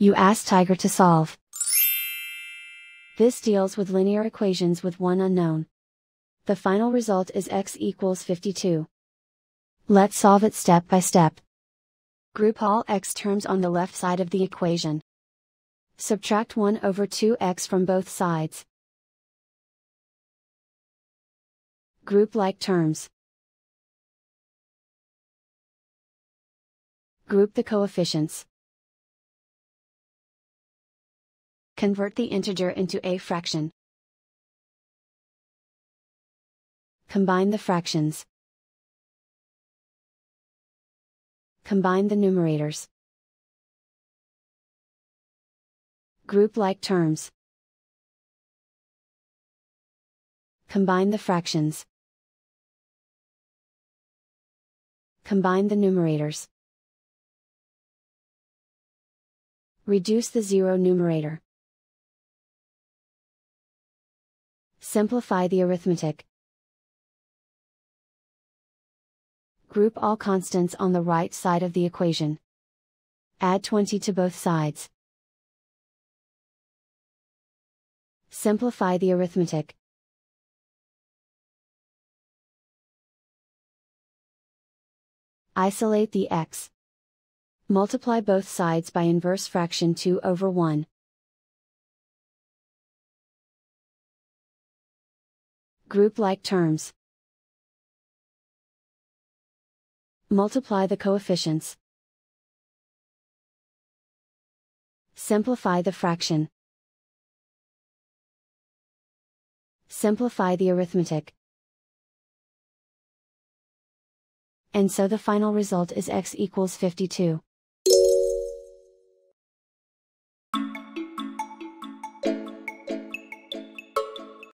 You ask Tiger to solve. This deals with linear equations with one unknown. The final result is x equals 52. Let's solve it step by step. Group all x terms on the left side of the equation. Subtract 1 over 2x from both sides. Group like terms. Group the coefficients. Convert the integer into a fraction. Combine the fractions. Combine the numerators. Group like terms. Combine the fractions. Combine the numerators. Reduce the zero numerator. Simplify the arithmetic. Group all constants on the right side of the equation. Add 20 to both sides. Simplify the arithmetic. Isolate the x. Multiply both sides by inverse fraction 2 over 1. Group like terms. Multiply the coefficients. Simplify the fraction. Simplify the arithmetic. And so the final result is x equals 52.